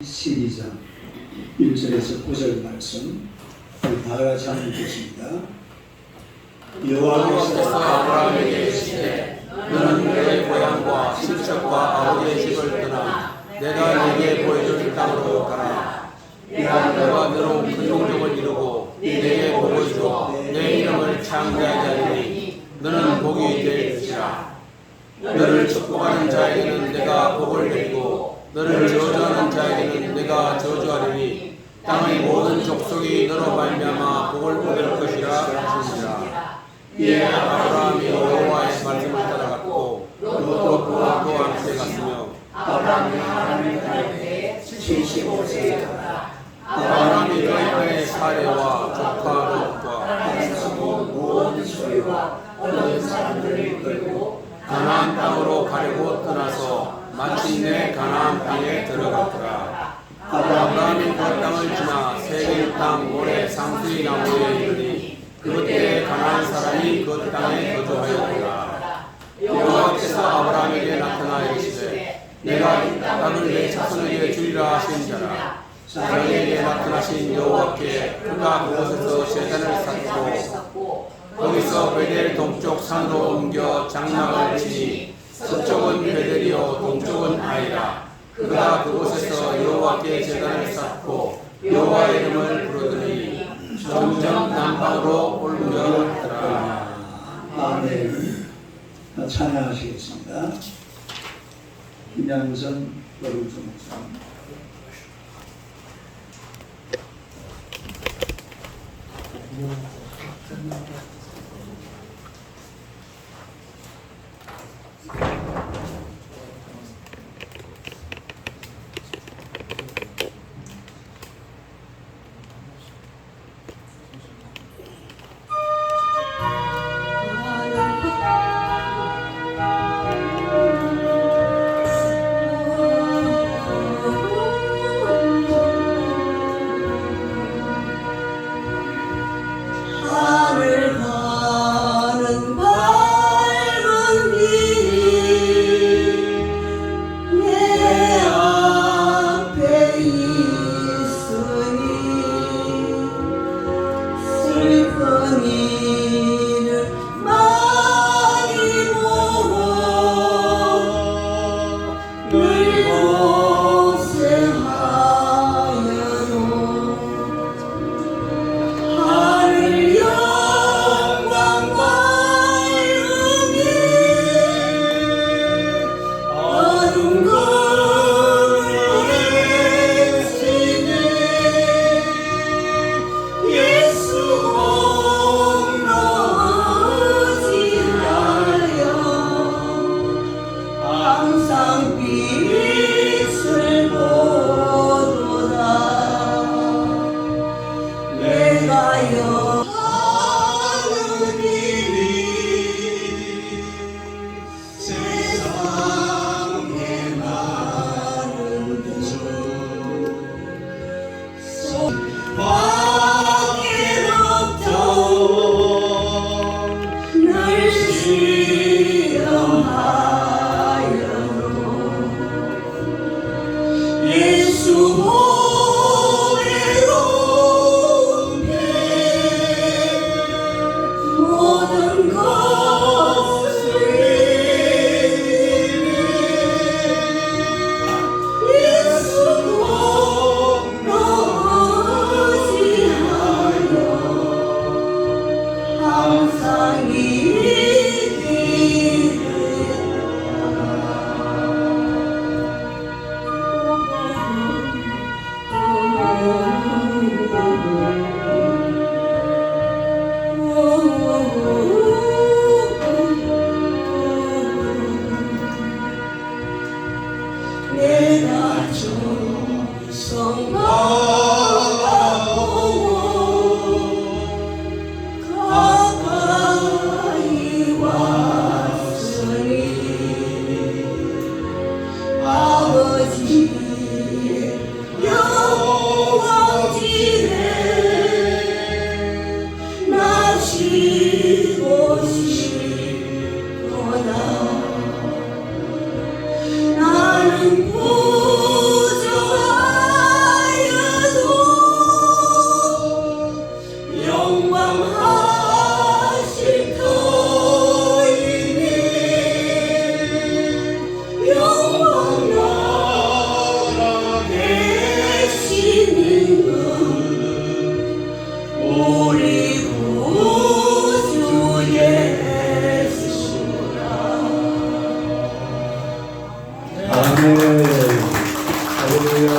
12장 1절에서 9절 말씀 다 같이 한번 읽겠습니다. 여호와께서 아브라함에게 이르시되 너는 내 고향과 친척과 아버지의 집을 떠나 내가 네게 보여줄 땅으로 가라. 내가 너로 큰 종족을 이루고 네게 복을 주어 내 이름을 창대하게 하리니 너는 복이 될 것이라. 너를 축복하는 자에게는 내가 복을 내리고 너를 저주하는 자에게는 내가 저주하리니 땅의 모든 족속이 너로 말미암아 복을 얻을 것이라 하시니라. 이에 아브라함이 여호와의 말씀을 따라갔고 롯도 그와 함께 갔으며 아브라함이 하나님을 따를 때에 75세였다. 아브라함이 그의 아내 사레와 조카 롯과 나라에서 모든 소유와 얻은 사람들을 이끌고 가나안 땅으로 가려고 떠나서 마침내 가나안 땅에 들어갔더라. 아브라함이 그 땅을 지나 세겜 땅 모래 상수리 나무에 이르니 그때 가나안 사람이 그 땅에 거주하였더라. 여호와께서 아브라함에게 나타나 이르시되 내가 이 땅을 내 자손에게 주리라 하신 자라. 자기에게 나타나신 여호와께 그가 그곳에서 제단을 쌓고 거기서 베델 동쪽 산으로 옮겨 장막을 치니 서쪽은 베델이요 동쪽은 아이라. 그가 그곳에서 여호와께 제단을 쌓고 여호와의 이름을 부르더니 점점 남방으로 옮겨갔더라. 아멘. 찬양하시겠습니다. 김양선 여름수 목사님. 오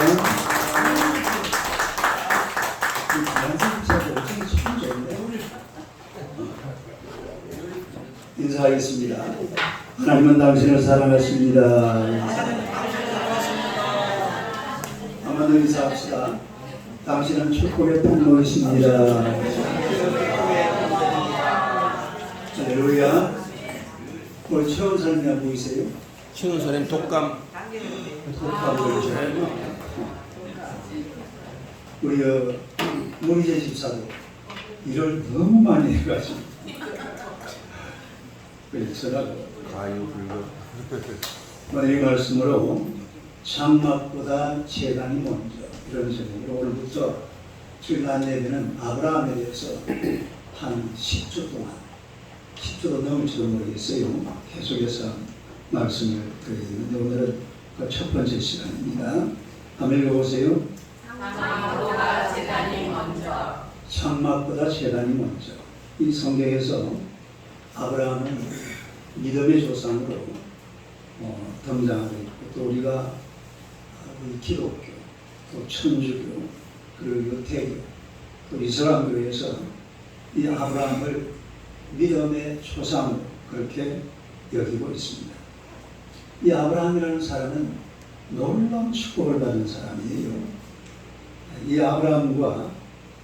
이 단순차도 어떻게 참 좋네. 인사하겠습니다. 하나님은 당신을 사랑하십니다. 한번 인사합시다. 당신은 축복의 통로이십니다. 할렐루야. 오늘 최원 사님이 보이세요? 신은 선생님 독감. 우리 문희재 집사도 일을 너무 많이 해가지고 그래서 가요불급. 오늘 이 말씀으로 장막보다 재단이 먼저 이런 제목으로 오늘부터 주일날 예배는 아브라함에 대해서 한 10주 동안 10주도 넘을지도 모르겠어요. 계속해서 말씀을 드리는데 오늘은 그 첫 번째 시간입니다. 한번 읽어보세요. 장막보다 제단이 먼저. 장막보다 재단이 먼저. 이 성경에서 아브라함은 믿음의 조상으로 등장하고 있고 또 우리가 우리 기독교, 또 천주교, 그리고 유태교, 또 이슬람교에서 이 아브라함을 믿음의 조상으로 그렇게 여기고 있습니다. 이 아브라함이라는 사람은 놀라운 축복을 받은 사람이에요. 이 아브라함과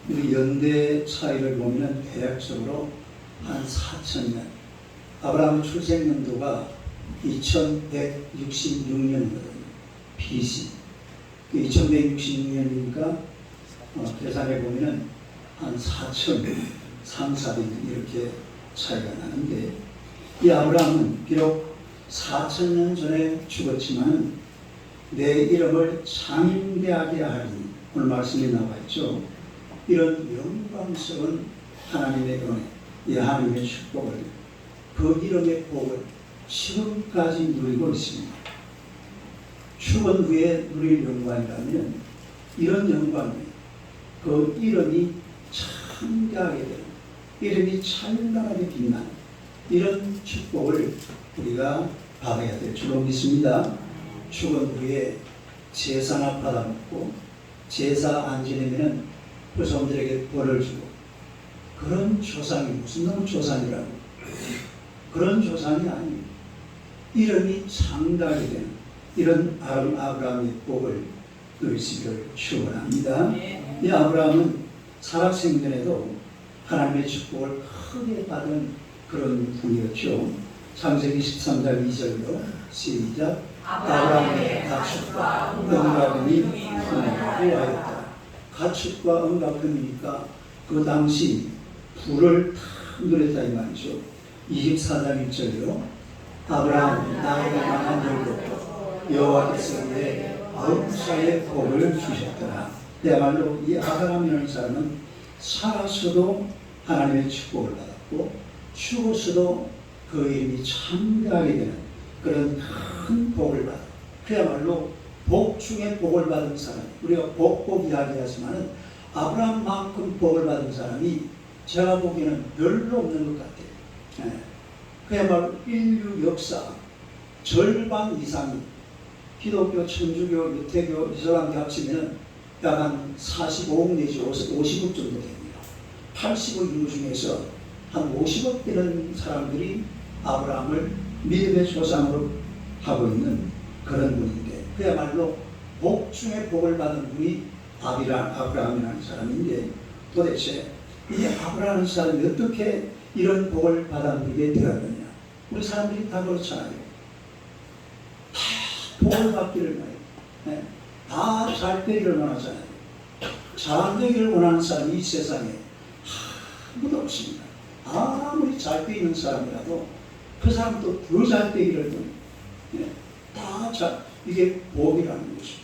우리 연대 차이를 보면 대략적으로 한 4,000년. 아브라함 출생연도가 2166년이거든요. BC. 2166년이니까 계산해 보면 한 4,400년 이렇게 차이가 나는데 이 아브라함은 비록 4,000년 전에 죽었지만 내 이름을 창대하게 하리니 오늘 말씀이 나와 있죠. 이런 영광스러운 하나님의 은혜, 이 하나님의 축복을 그 이름의 복을 지금까지 누리고 있습니다. 죽은 후에 누릴 영광이라면 이런 영광이 그 이름이 창대하게 되는 이름이 찬란하게 빛나는 이런 축복을 우리가 받아야 될 줄로 믿습니다. 죽은 후에 제사나 받아먹고 제사 안 지내면 후손들에게 벌을 주고 그런 조상이 무슨 놈 조상이라고 그런 조상이 아니에요. 이름이 창대하게 되는 이런 아브라함의 복을 누리시기를 축원합니다. 이 아브라함은 살아생전에도 하나님의 축복을 크게 받은 그런 분이었죠. 창세기 13장 2절로 시작. 아브라함의 가축과 응답금이 후하였다. 가축과 응답금이니까 그 당시 불을 탁 누렸다 이 말이죠. 24장 1절로 아브라함 나이가 많은 열로 여호와께서 그의 아홉사의 복을 주셨더라. 내말로 이 아브라함이라는 사람은 살아서도 하나님의 축복을 받았고 죽어서도 그 이름이 창대하게 되는 그런 큰 복을 받아. 그야말로 복 중에 복을 받은 사람. 우리가 복 이야기하지만은 아브라함만큼 복을 받은 사람이 제가 보기에는 별로 없는 것 같아요. 그야말로 인류 역사 절반 이상이 기독교, 천주교, 유태교, 이슬람교 합치면 약 한 45억 내지 50억 정도 됩니다. 80억 인구 중에서 한 50억 되는 사람들이 아브라함을 믿음의 조상으로 하고 있는 그런 분인데 그야말로 복 중에 복을 받은 분이 아브라함이라는 사람인데 도대체 이 아브라함이라는 사람이 어떻게 이런 복을 받아들이게 되었느냐. 우리 사람들이 다 그렇잖아요. 다 복을 받기를 원해요. 다 잘 되기를 원하잖아요. 잘 되기를 원하는 사람이 이 세상에 아무도 없습니다. 아무리 잘 돼 있는 사람이라도 그 사람도 더 잘 되기를 원해요. 다 잘, 이게 복이라는 것이죠.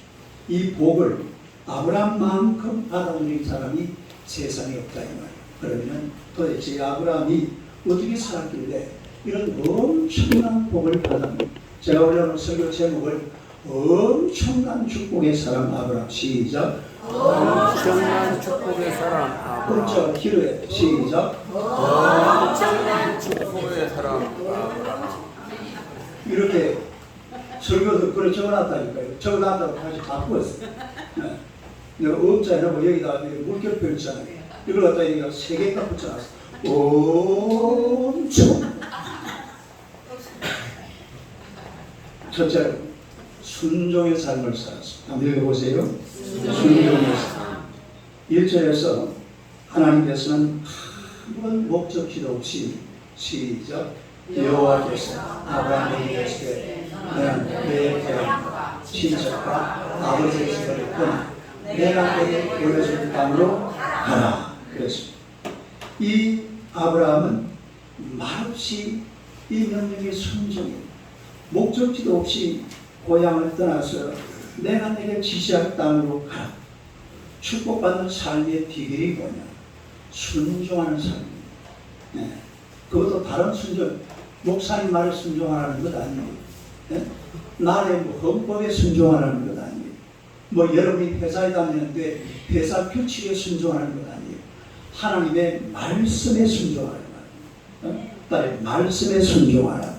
이 복을 아브라함만큼 받아들인 사람이 세상에 없다 이 말이에요. 그러면 도대체 아브라함이 어떻게 살았길래 이런 엄청난 복을 받았는지 제가 올려놓은 설교 제목을 엄청난 축복의 사람 아브라함 시작. 엄청난 축복의 사람 아브라함. 그렇죠. 기도해 시작. 엄청난 축복의 사람 아브라함. 이렇게 설교도 그걸 적어놨다니까요. 적어놨다고 다시 바꾸었어. 네. 내가 업자 해놓고 여기다 물결표 있잖아요. 이걸 갖다 여기가 3개가 붙여놨어. 엄청. 첫째로 순종의 삶을 살았어. 한번 읽어보세요. 순종의 삶. 1절에서 하나님께서는 아무런 목적지도 없이 시작 여호와께서 아브라함에게 이르시되 너는 내 고향과 친척과 아버지의 집을 떠나 내가 너에게 보여줄 땅으로 가라. 그랬습니다. 이 아브라함은 말없이 이 명령에 순종해 목적지도 없이 고향을 떠나서 내가 내게 지시할 땅으로 가라. 축복받는 삶의 비결이 뭐냐? 순종하는 삶입니다. 네. 그것도 다른 순종, 목사님 말에 순종하라는 것 아니에요. 네? 나의 헌법에 순종하라는 것 아니에요. 여러분이 회사에 다니는데 회사 규칙에 순종하는 것 아니에요. 하나님의 말씀에 순종하는 거예요. 딸의 말씀에 순종하라.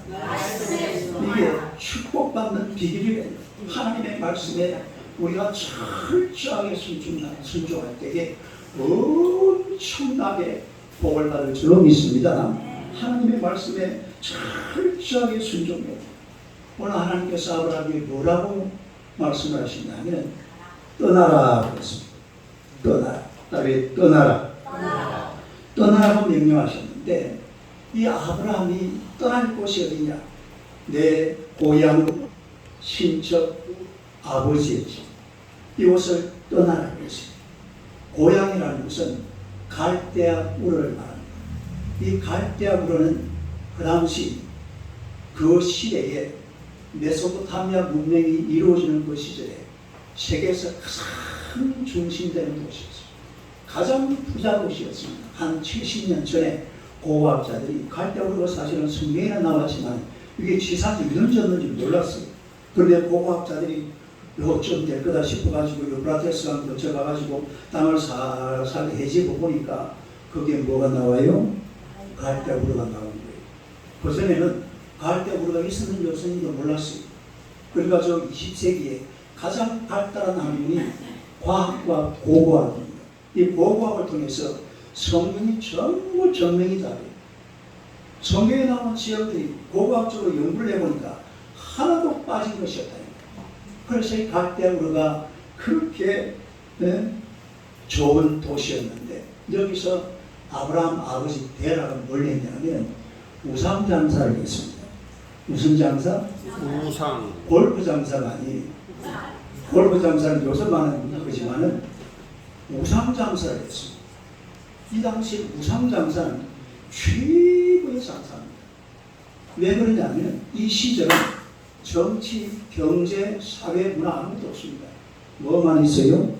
이게 축복받는 비결이에요. 하나님의 말씀에 우리가 철저하게 순종할 때에 엄청나게 복을 받을 줄로 믿습니다. 하나님의 말씀에 철저하게 순종해요. 오늘 하나님께서 아브라함에게 뭐라고 말씀을 하시냐면 떠나라 그랬습니다. 떠나라. 다윗 떠나라. 떠나라고 명령하셨는데 이 아브라함이 떠날 곳이 어디냐? 내 고향, 친척, 아버지의 집. 이곳을 떠나라 그랬습니다. 고향이라는 것은 갈대아 우르를 말합니다. 이 갈대아 우르는 그 당시 그 시대에 메소포타미아 문명이 이루어지는 그 시절에 세계에서 가장 중심되는 도시였습니다. 가장 부자 도시였습니다. 한 70년 전에 고고학자들이 갈대아 우르가 사실은 성경에는 나왔지만 이게 지상에 이루어졌는지 몰랐어요. 그런데 고고학자들이 요쯤 될 거다 싶어가지고 유프라테스 강 거쳐가가지고 땅을 살살 해지고 보니까 거기에 뭐가 나와요? 갈대아 우르가 나오는 거예요. 그전에는 갈대아 우르가 있었는지 없었는지도 몰랐어요. 그러니까 저 20세기에 가장 발달한 학문이 과학과 고고학입니다. 이 고고학을 통해서 성경이 전부 증명이 다르요. 성경에 나온 지역들이 고고학적으로 연구를 해보니까 하나도 빠진 것이 없다. 그래서 이 갈대아 우르가 그렇게 좋은 도시였는데 여기서 아브라함 아버지 데라가 뭘 했냐면 우상 장사를 했습니다. 무슨 장사? 우상. 골프 장사가 아니에요. 골프 장사는 요즘 많은 거지만은 우상 장사를 했습니다. 이 당시 우상 장사는 최고의 장사입니다. 왜 그러냐면 이 시절은 정치, 경제, 사회, 문화 아무것도 없습니다. 뭐만 있어요?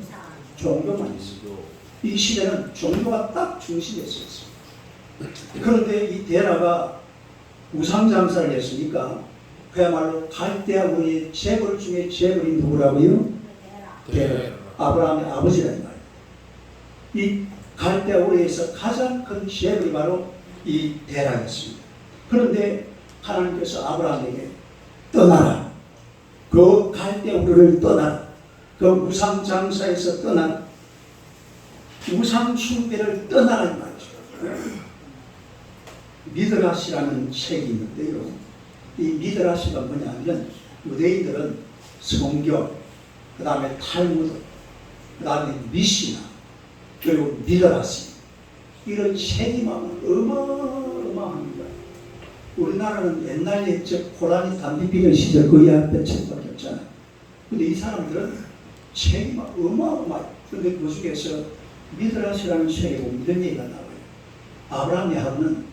종교만 있어요. 이 시대는 종교가 딱 중심에 있었어요. 그런데 이 데라가 우상장사를 했으니까 그야말로 갈대아 우리의 재벌 중에 재벌이 누구라고요? 데라. 아브라함의 아버지라는 말이에요. 이 갈대아 우리에서 가장 큰 재벌이 바로 이 데라였습니다. 그런데 하나님께서 아브라함에게 떠나라. 그 갈대아 우리를 떠나라. 그 우상 장사에서 떠나라. 우상 숭배를 떠나라 이 말이죠. 미드라시라는 책이 있는데요. 이 미드라시가 뭐냐면 유대인들은 성경, 그 다음에 탈무드, 그 다음에 미시나, 그리고 미드라시 이런 책이 어마어마합니다. 우리나라는 옛날에 고라니 담배 피던 시절 거의 앞에 책밖에 없잖아요. 근데 이 사람들은 책이 막 어마어마해요. 그런데 그 중에서 미드라시라는 책에 보면 이런 얘기가 나와요. 아브라함이 하루는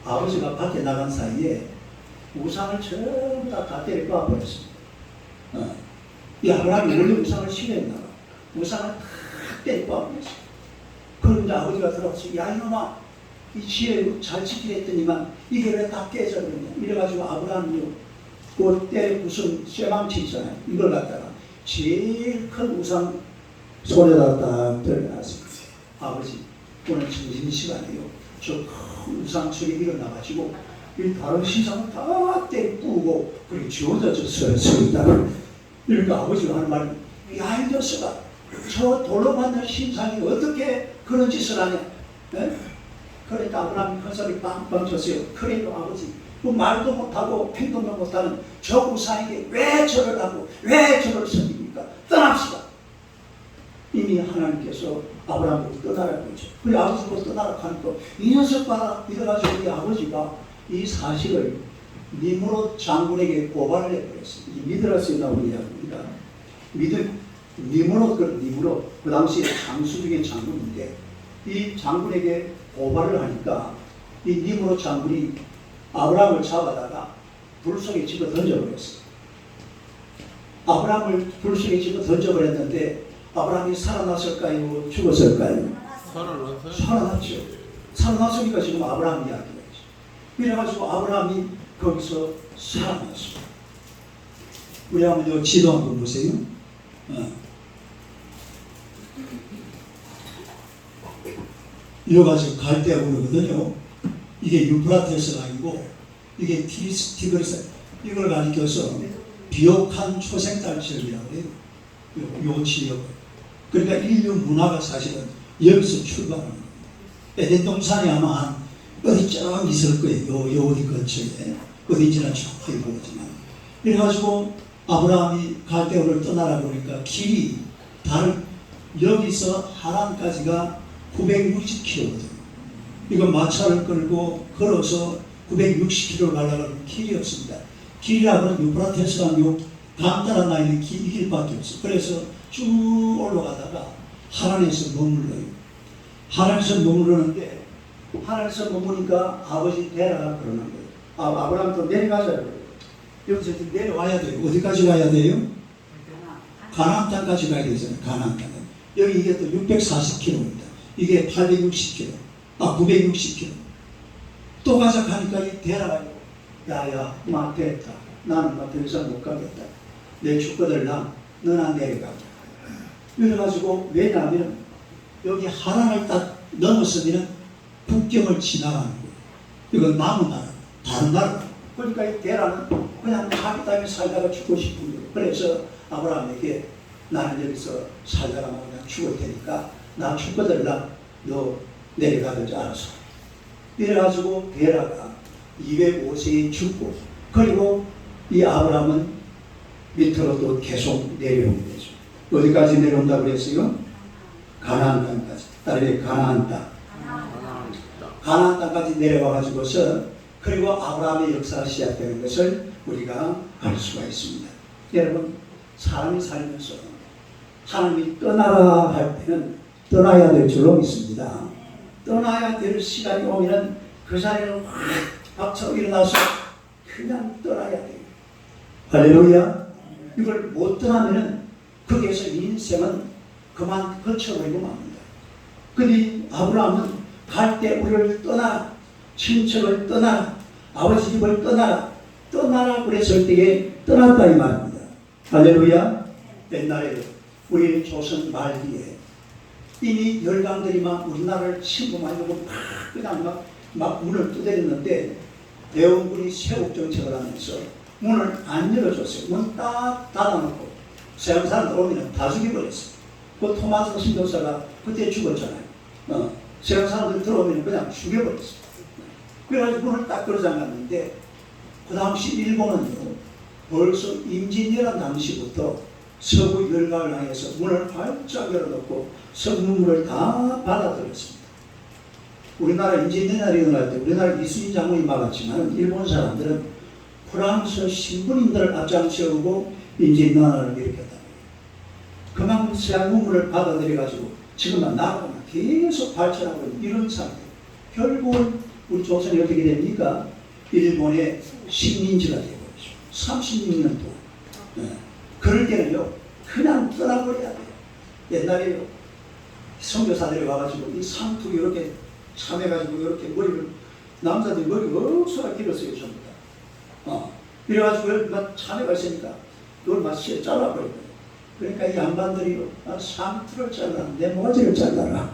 아버지가 밖에 나간 사이에 우상을 전부 다 때려 꽈버렸습니다. 이 아브라함이 원래 우상을 싫어했나 봐. 우상을 다 때려 꽈버렸어요. 그런데 아버지가 들어와서 야 이놈아 이 지혜 잘 지키려 했더니만 이게 왜 다 깨져버렸냐. 이래가지고 아브라함이 그 때에 무슨 쇠망치 있잖아요. 이걸 갖다가 제일 큰 우상 손에다가 딱 들여놨습니다. 아버지 오늘 점심시간이에요. 저 큰 우상 처리 일어나가지고 이 다른 신상은 다 떼뿌고 그렇게 지워져서 서 있다. 그러니까 아버지가 하는 말은 야, 이 녀석아, 저 돌로 만든 신상이 어떻게 그런 짓을 하냐? 네? 그러니까 아브라함이 큰 소리 빵빵 쳤어요. 그래요 아버지, 그 말도 못하고 행동도 못하는 저 우상에게 왜 절을 하고 왜 저를 섬깁니까? 떠납시다. 이미 하나님께서 아브라함을 떠나라고 했죠. 우리 아버지도 떠나라고 하니까 이 녀석 봐라 이래가지고 우리 아버지가 이 사실을 니므롯 장군에게 고발을 해버렸어요. 이 미드라스에 나오는 이야기입니다. 니므롯 그 당시에 장수 중에 장군인데 이 장군에게 고발을 하니까 이 니므롯 장군이 아브라함을 잡아다가 불 속에 집어 던져버렸어요. 아브라함을 불 속에 집어 던져버렸는데 아브라함이 살아났을까요? 죽었을까요? 살아났죠. 살아났으니까 지금 아브라함 이야기가 있죠. 그래가지고 아브라함이 거기서 살아났어요. 우리 한번 요 지도 한번 보세요. 여기가 지금 갈대아우르거든요. 이게 유프라테스가 아니고 이게 티그리스. 이걸 가리켜서 비옥한 초생달 지역이라고 해요. 요 지역. 그러니까 인류 문화가 사실은 여기서 출발하는 거예요. 에덴 동산이 아마 한 어디쯤 있을 거예요. 요 어디 근처에. 어딘지는 정확하게 모르지만. 그래가지고 아브라함이 갈대아우르를 떠나라고 하니까 길이 여기서 하란까지가 960km거든요. 이거 마차를 끌고 걸어서 960km를 가려면 길이 없습니다. 길이라고는 유프라테스강 요 간단한 나이는 이 길밖에 없어요. 그래서 쭉 올라가다가 하란에서 머물러요. 하란에서 머무르는데 하란에서 머무니까 아버지 데라가 그러는 거예요. 아브라함도 내려가자고. 여기서 내려와야 돼요. 어디까지 가야 돼요? 가나안 땅까지 가야 되잖아요. 가나안 땅. 여기 이게 또 640km입니다. 이게 860km. 960km. 또 가자 하니까 이 데라가 야야, 됐다. 나는 더 이상 못 가겠다. 내 죽거들 너나 내려가. 이래가지고 왜냐하면 여기 하란을 딱 넘었으면 국경을 지나가는 거예요. 이건 남은 나라, 다른 나라. 그러니까 이 데라는 그냥 자기 땅에 살다가 죽고 싶은 거예요. 그래서 아브라함에게 나는 여기서 살다가 그냥 죽을 테니까 나 죽거들 너 내려가든지 알아서. 이래가지고 데라가 205세에 죽고 그리고 이 아브라함은 밑으로 또 계속 내려오게 되죠. 어디까지 내려온다고 그랬어요? 가나안 땅까지. 딸이 가나안 땅. 가나안 땅까지 내려와가지고서 그리고 아브라함의 역사가 시작되는 것을 우리가 알 수가 있습니다. 여러분, 사람이 살면서 하나님이 떠나라 할 때는 떠나야 될 줄로 믿습니다. 떠나야 될 시간이 오면 그 자리를 확 박차고 일어나서 그냥 떠나야 돼요. 할렐루야. 이걸 못 떠나면 거기에서 인생은 그만 거쳐버리고 맙니다. 근데 아브라함은 갈 때 우리를 떠나라, 친척을 떠나라, 아버지 집을 떠나라 그랬을 때에 떠났다 이 말입니다. 할렐루야. 옛날에 우리 조선 말기에 이미 열강들이 막 우리나라를 침공하려고 그냥 막 문을 두드렸는데 대원군이 세국 정책을 하면서 문을 안 열어줬어요. 문 딱 닫아놓고 서양 사람들 오면 다 죽여버렸어요. 그 토마스 신도사가 그때 죽었잖아요. 서양 사람들 들어오면 그냥 죽여버렸어요. 그래가지고 문을 딱 걸어잠갔는데 그 당시 일본은요 벌써 임진왜란 당시부터 서구 열강을 향해서 문을 활짝 열어놓고 성문물을 다 받아들였습니다. 우리나라 임진왜란이 일어날 때 우리나라 이순신 장군이 막았지만 일본 사람들은 프랑스 신군인들을 앞장세우고 임진왜란을 일으켰다. 그만큼 서양 문물을 받아들여가지고 지금은 나라가 계속 발전하고 있는 이런 상태. 결국은 우리 조선이 어떻게 됩니까? 일본의 식민지가 되어버리죠. 36년 동안. 그럴 때는요 그냥 떠나버려야 돼요. 옛날에요 선교사들이 와가지고 이 상투 이렇게 참해가지고 이렇게 머리를 남자들이 머리가 억수가 길었어요 전부 다. 이래가지고 막 참해가 있으니까 이걸 막 잘라버린 거예요. 그러니까 이 양반들이 상투를 잘라 내 모가지를 잘라라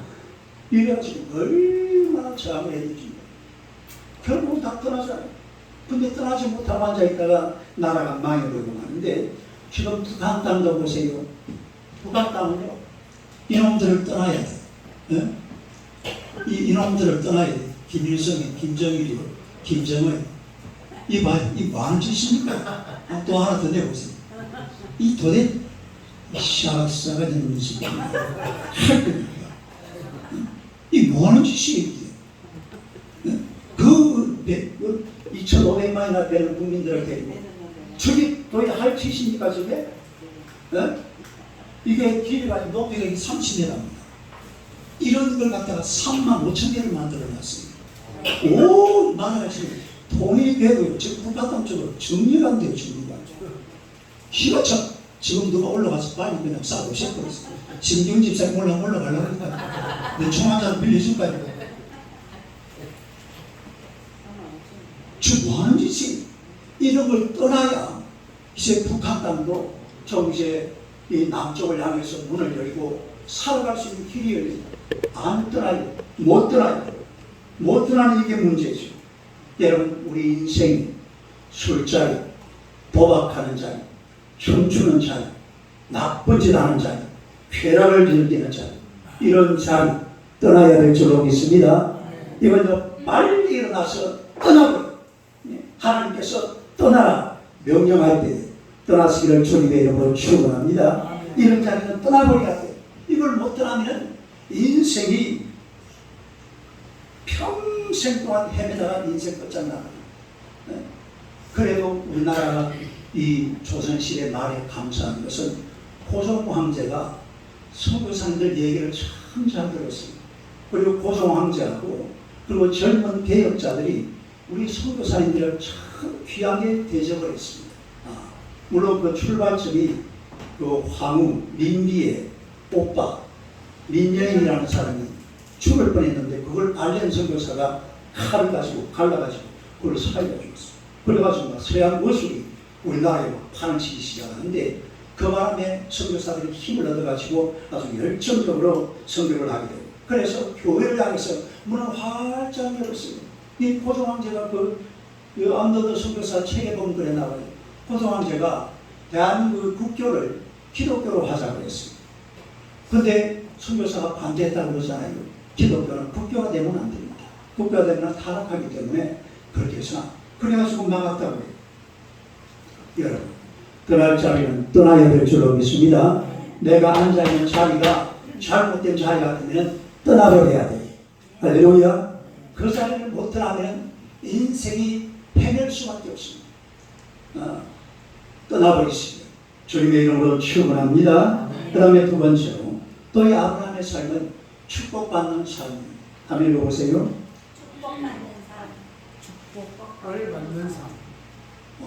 이래가지고 얼마나 저항을 했는지 결국은 다 떠나잖아요. 근데 떠나지 못하고 앉아있다가 나라가 망해버리고 마는데 지금 북한 땅도 보세요. 북한 땅은요, 이놈들을 떠나야 돼. 예? 이놈들을 떠나야 돼. 김일성이, 김정일이, 김정은. 이 많은 짓입니까? 또 하나 더 내보세요. 이 도대 샤가샤가 되는 짓이 할 겁니다. 이 뭐하는 짓이에요, 이게? 그 2,500만이나 되는 국민들을 데리고 저게 도대체 할 짓입니까, 저게? 이게 길이가 높이가 30m입니다. 이런 걸 갖다가 35,000개를 만들어놨어요. 오, 나라가 지금 통일돼도 지금 북한 쪽으로 정리가 안 돼요, 정리가. 기가 차. 지금 누가 올라가서 빨리 그냥 싸고 싶어졌어. 신경 집사님 올라가려고 하니까 내 총 한 잔 빌려줄까요? 지금 뭐 하는 짓이? 이런 걸 떠나야 이제 북한 땅도 좀 이제 이 남쪽을 향해서 문을 열고 살아갈 수 있는 길이 열립니다. 안 떠나요. 못 떠나요. 못 떠나는 이게 문제죠. 여러분, 우리 인생이 술자리, 도박하는 자리, 춤추는 자리, 나쁜 짓 하는 자리, 쾌락을 즐기는 자리, 이런 자리 떠나야 될 줄로 믿습니다. 이번도 빨리 일어나서 떠나고 하나님께서 떠나라 명령할 때 떠나시기를 주님의 이름으로 축원합니다. 이런 자리는 떠나버려야 돼. 이걸 못 떠나면 인생이 평생 동안 헤매다가 인생 끝장나는. 그래도 우리나라가 이 조선시대 말에 감사한 것은 고종 황제가 선교사님들 얘기를 참 잘 들었습니다. 그리고 고종 황제하고 그리고 젊은 개혁자들이 우리 선교사님들을 참 귀하게 대접을 했습니다. 물론 그 출발점이 그 황후 민비의 오빠 민여인이라는 사람이 죽을 뻔했는데 그걸 알린 선교사가 칼을 가지고 갈라가지고 그걸 살려줬어요. 그래가지고 서양 어술이 우리나라에 판을 치기 시작하는데 그 바람에 선교사들이 힘을 얻어가지고 아주 열정적으로 선교를 하게 되고 그래서 교회를 향해서 문을 활짝 열었어요. 이 고종 황제가 그 안더더 선교사 책에 보면 그래 나와요. 고종 황제가 대한민국 국교를 기독교로 하자고 했어요. 근데 선교사가 반대했다고 그러잖아요. 기독교는 국교가 되면 안 됩니다. 국교가 되면 타락하기 때문에 그렇게 해서 그래가지고 막았다고 해요. 여러분, 떠날 자리는 떠나야 될 줄로 믿습니다. 내가 앉아있는 자리가 잘못된 자리 같으면 떠나버려야 돼. 할렐루야. 그 자리를 못 떠나면 인생이 헤맬 수밖에 없습니다. 떠나버리시면 주님의 이름으로 축원합니다. 그 다음에 두 번째로 또 이 아브라함의 삶은 축복받는 삶입니다. 한번 읽어보세요. 축복받는 삶. 축복을 받는 삶.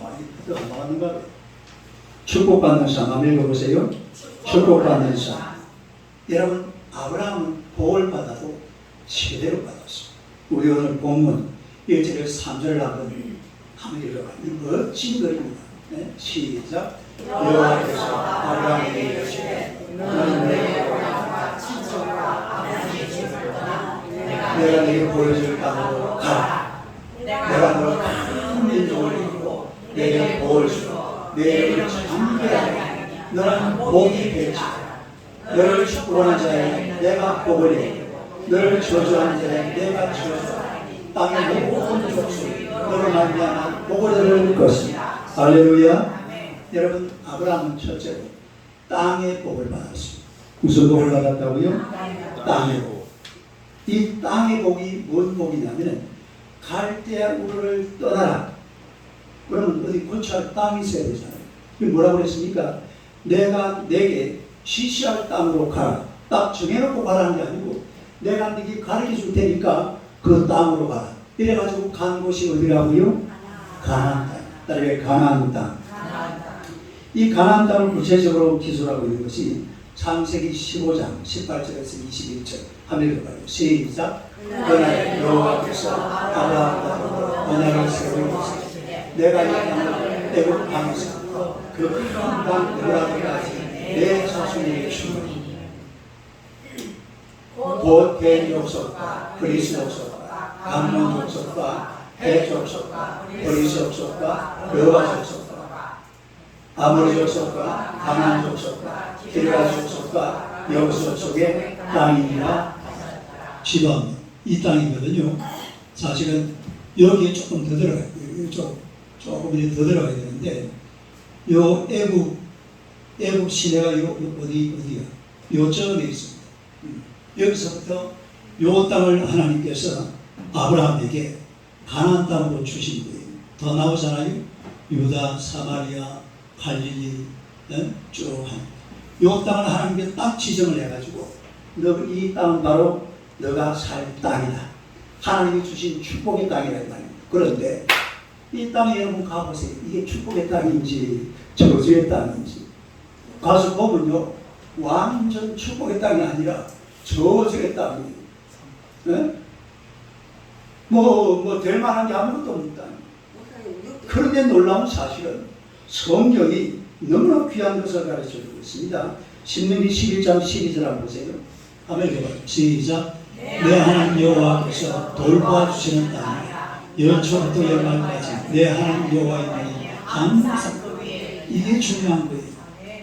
와, 이거 안 나가는가 봐요. 축복받는 삶. 한번 읽어보세요. 축복받는 삶. 여러분, 아브라함은 복을 받아도 제대로 받았어요. 우리 오늘 본문 1절에서 3절을 한번 읽어봐요. 멋진 글입니다. 네? 시작. 여호와께서 아브라함에게 이르시되 너는 내 고향과 친척과 아버지의 집을 떠나 내가 네게 보여줄 땅으로 가라. 내가 너를 큰 민족을 이루고 내게 복을 주고 내 이름을 장대하게 하리니 너는 복이 될지라. 너를 축복하는 자에게 내가 복을 내리고 너를 저주하는 자에게 내가 저주하리니 땅의 모든 족속이 너로 말미암아 복을 얻을 것이다. 할렐루야. 여러분, 아브라함은 첫째로 땅의 복을 받았습니다. 무슨 복을 받았다고요? 땅의 복. 이 땅의 복이 뭔 복이냐면 갈대아 우르를 떠나라. 그러면 어디 거처할 땅이 있어야 되잖아요. 이게 뭐라고 그랬습니까? 내가 내게 지시할 땅으로 가라. 딱 정해놓고 가라는 게 아니고 내가 네게 가르쳐 줄 테니까 그 땅으로 가라. 이래가지고 간 곳이 어디라고요? 가나안 땅. 따르게 가나안 땅. 이 가나안 땅을 구체적으로 기술하고 있는 것이 창세기 15장 18절에서 21절 한번 읽어봐요. 시작. 그날 여호와께서 아브라함과 언약을 세우시되 내가 이 땅을 애굽 땅에서 그 큰 땅 그라드까지 내 자손에게 주노니 곧 겐 족속과 그리스 족속과 감몬 족속과 헷 족속과 브리 족속과 여호와 족속과 아모리 족속과 가나안 족속과 기르가 족속과 여호수 족속의 땅이니라. 지방 이 땅이거든요. 사실은 여기에 조금 더 들어가요. 조금 이제 더 들어가야 되는데 요 애국 시내가 어디야? 요 저에 있습니다. 여기서부터 요 땅을 하나님께서 아브라함에게 가나안 땅으로 주신 거예요. 더 나오잖아요. 유다, 사마리아, 갈릴리 쭉 한. 요 땅을 하나님께 딱 지정을 해가지고 너 이 땅은 바로 너가 살 땅이다. 하나님이 주신 축복의 땅이라 이 말입니다. 그런데 이 땅에 여러분 가보세요. 이게 축복의 땅인지 저주의 땅인지 가서 보면요, 완전 축복의 땅이 아니라 저주의 땅이에요. 네? 될 만한 게 아무것도 없는 땅이에요. 그런데 놀라운 사실은 성경이 너무나 귀한 것을 가르쳐주고 있습니다. 신명기 11장 12절 한번 보세요. 한번 해봐요. 시작. 내 하나님 여호와께서 돌보아주시는 땅이야. 연초부터 연말까지 내 하나님 여호와의 항상 이게 중요한 거예요.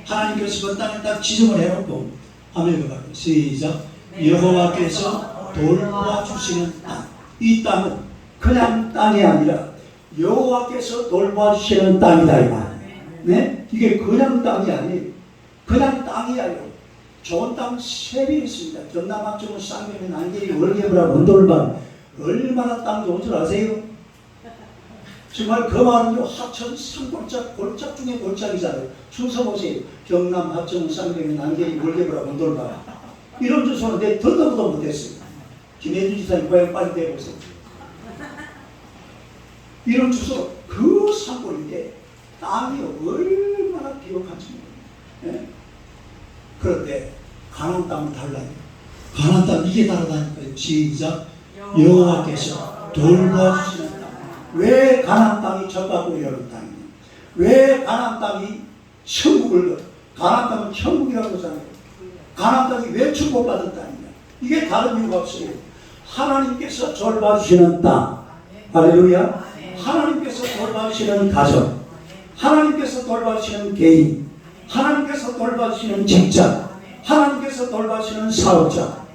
하나님께서 그 땅에 딱 지정을 해놓고 한번 해봐요. 시작. 여호와께서 돌보아주시는 땅. 이 땅은 그냥 땅이 아니라 여호와께서 돌보아주시는 땅이다 이 말. 네? 이게 그냥 땅이 아니에요. 그냥 땅이 아니에요. 좋은 땅 3배 있습니다. 경남 합정은 쌍면에 난개리 월계부라 원돌반 얼마나 땅 좋은 줄 아세요? 정말 그 말은요, 하천 골짝 중에 골짝이잖아요. 순서 보세요. 경남 합정은 쌍면에 난개리 월계부라 원돌반 이런 주소는 내 듣도 보도 못했어요. 김혜준 지사님 고향 빨리 대보세요. 이런 주소 그 산골인데 땅이 얼마나 비옥한지 모릅니다. 그런데 가나안 땅은 달라요. 가나안 땅 이게 다르다니까요. 시작. 여호와께서 돌보아주시는 땅. 왜 가나안 땅이 적하고 여는 땅이냐? 왜 가나안 땅이 천국을 가나안 땅은 천국이라고 하잖아요. 가나안 땅이 왜 축복받은 땅이냐? 이게 다른 이유가 없어요. 하나님께서 돌봐주시는 땅. 할렐루야. 하나님께서 돌봐주시는 가정, 하나님께서 돌봐주시는 개인, 하나님께서 돌봐주시는 직장, 하나님께서 돌봐주시는 사업자,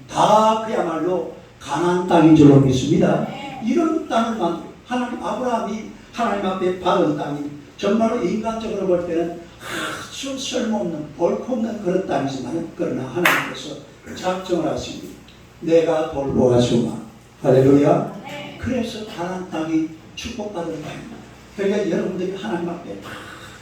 다 그야말로 가나안 땅인 줄로 믿습니다. 이런 땅을 만들 하나님 아브라함이 하나님 앞에 받은 땅이 정말로 인간적으로 볼 때는 아주 쓸모없는 볼품없는 그런 땅이지만 그러나 하나님께서 작정을 하시니 내가 돌보아주마. 할렐루야. 그래서 가나안 땅이 축복받은 땅입니다. 그러니까 여러분들이 하나님 앞에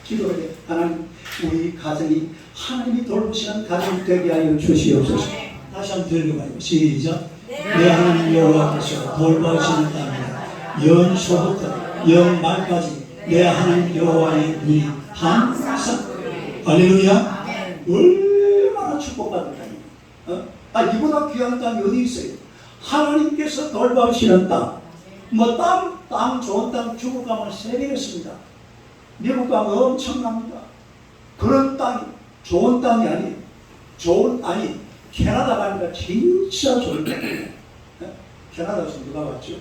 기도를 하나님 우리 가정이 하나님이 돌보시는 가정이 되게 하여 주시옵소서. 다시 한번 들려봐요. 시작. 내 하나님 여호와께서 돌보시는 땅이다. 연초부터 연말까지 내 하나님 여호와의 눈이 항상. 할렐루야. 얼마나 축복받은 땅입니다. 이보다 귀한 땅이 어디 있어요? 하나님께서 돌보시는 땅. 땅 좋은 땅 중국 가면 3개 있습니다. 미국 가면 엄청납니다. 그런 땅이 좋은 땅이 아니 캐나다 가니까 진짜 좋은 땅이에요. 캐나다에서 누가 왔죠?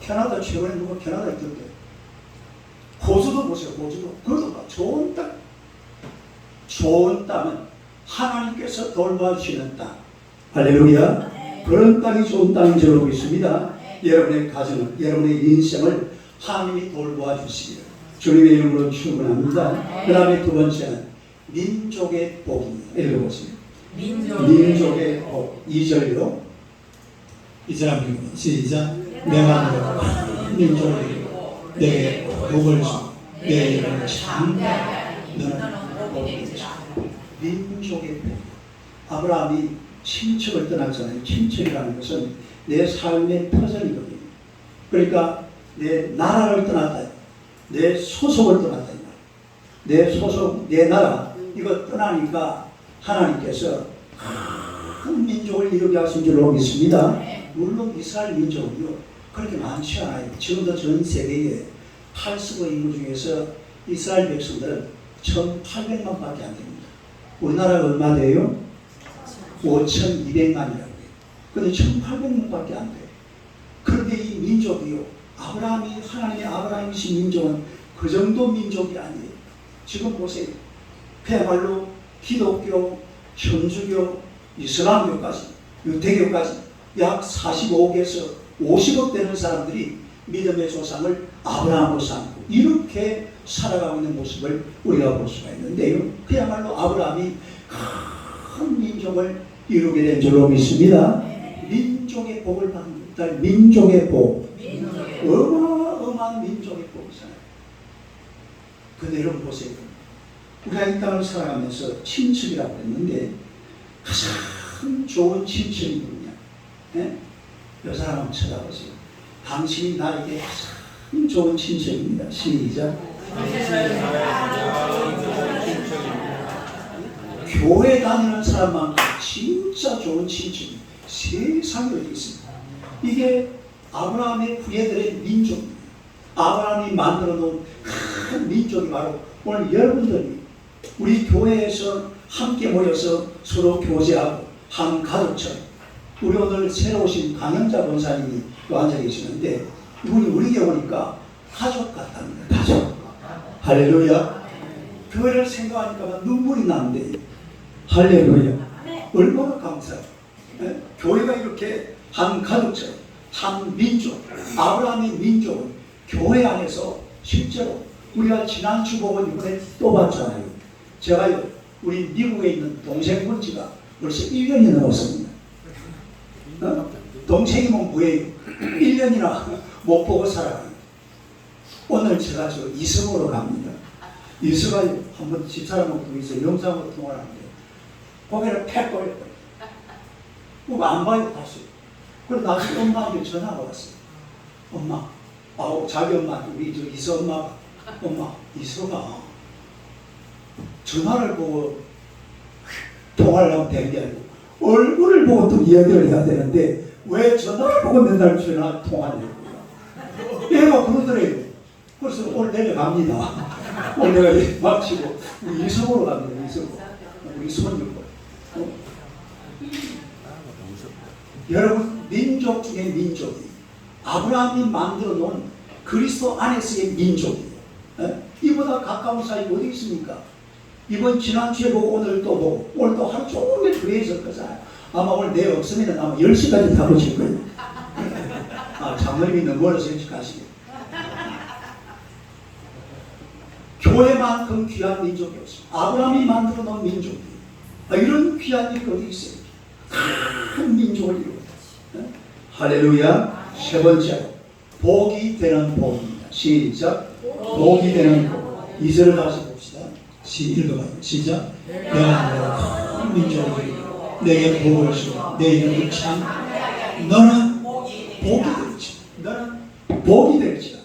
캐나다 최근에 누가 캐나다 있던데 호주도 보세요. 호주도 그것도 막 좋은 땅. 좋은 땅은 하나님께서 돌봐주시는 땅. 할렐루야. 그런 땅이 좋은 땅인 줄 알고 있습니다. 여러분의 가정을, 여러분의 인생을 하나님이 돌보아 주시기를 주님의 이름으로 축원합니다. 그 다음에 두 번째는 민족의 복입니다. 읽어보세요. 민족의 복. 2절로 이제 한번 시작. 내가 너를 민족을 이루고 내게 복을 주고 내 이름을 창대하게 너는 복이 되리라. 민족의 복. 아브라함이 친척을 떠났잖아요. 친척이라는 것은 내 삶의 터전이거든요. 그러니까 내 나라를 떠났다. 내 소속을 떠났다. 내 소속, 내 나라 이거 떠나니까 하나님께서 큰 민족을 이루게 하신 줄로 믿습니다. 물론 이스라엘 민족은요 그렇게 많지 않아요. 지금도 전 세계에 80억 인구 중에서 이스라엘 백성들은 1,800만밖에 안 됩니다. 우리나라가 얼마 돼요? 5,200만이라고 해요. 근데 1,800명밖에 안 돼요. 그런데 이 민족이요, 아브라함이 하나님의 아브라함이신 민족은 그 정도 민족이 아니에요. 지금 보세요. 그야말로 기독교, 천주교, 이슬람교까지, 유대교까지 약 45억에서 50억 되는 사람들이 믿음의 조상을 아브라함으로 삼고 이렇게 살아가고 있는 모습을 우리가 볼 수가 있는데요. 그야말로 아브라함이 큰 민족을 이루게 된 줄로 믿습니다. 민족의 복을 받는 것, 민족의 복, 어마어마한 민족의 복이잖아요. 근데 여러분 보세요. 우리가 이 땅을 살아가면서 친척이라고 했는데 가장 좋은 친척이 누구냐? 네? 이 사람 한번 쳐다보세요. 당신이 나에게 가장 좋은 친척입니다. 시작. 교회 다니는 사람만큼 진짜 좋은 친척이 세상에 어디 있습니다. 이게 아브라함의 후예들의 민족입니다. 아브라함이 만들어 놓은 큰 민족이 바로 오늘 여러분들이 우리 교회에서 함께 모여서 서로 교제하고 한 가족처럼, 우리 오늘 새로 오신 강영자 권사님이 또 앉아 계시는데 이분이 우리 교회니까 가족 같답니다. 가족. 할렐루야. 교회를 생각하니까 눈물이 나는데 할렐루야. 얼마나 감사해요. 네? 교회가 이렇게 한 가족처럼, 한 민족, 아브라함의 민족은 교회 안에서 실제로 우리가 지난 주복은 이번에 또 봤잖아요. 제가요, 우리 미국에 있는 동생 본지가 벌써 1년이 넘었습니다. 동생이면 뭐예요? 1년이나 못 보고 살아가요. 오늘 제가 저 이승으로 갑니다. 이승가 한번 집사람하고 둘이서 영상으로 통화를 하는데 고개를 팩 꺼요. 안 봐요, 다시. 그래서 나중에 엄마한테 전화가 왔어요. 엄마, 자기 엄마한테, 우리 저 이서 엄마가, 엄마, 이서가 전화를 보고 통화를 하면 되는 게 아니고 얼굴을 보고 또 이야기를 해야 되는데 왜 전화를 보고 맨날 전화 통화를 해요? 얘가 그러더래요. 그래서 오늘 내려갑니다. 오늘 내가 마치고 우리 이성으로 갑니다. 이성으로. 우리 손님으로. 여러분, 민족 중에 민족이 아브라함이 만들어 놓은 그리스도 안에서의 민족이에요. 이보다 가까운 사이가 어디 있습니까? 이번 지난주에 보고 오늘 또 보고 오늘 또 하루 종일 그래 있을 거잖아요. 아마 오늘 내 없으면 아마 10시까지 다 보실 거예요. 장로님이 너무 멀어서 일찍 가시게. 교회만큼 귀한 민족이 없습니다. 아브라함이 만들어 놓은 민족이 이런 귀한 일이 어디 있어요? 큰 민족을 이루었다. 할렐루야. 세 번째로 복이 되는 복입니다. 시작. 복이 되는 복. 2절을 다시 봅시다. 읽어봐요. 시작. 내가 큰 민족을 이루고 내게 복을 주고 내 이름을 참 너는 복이 될지다. 너는 복이 될지다.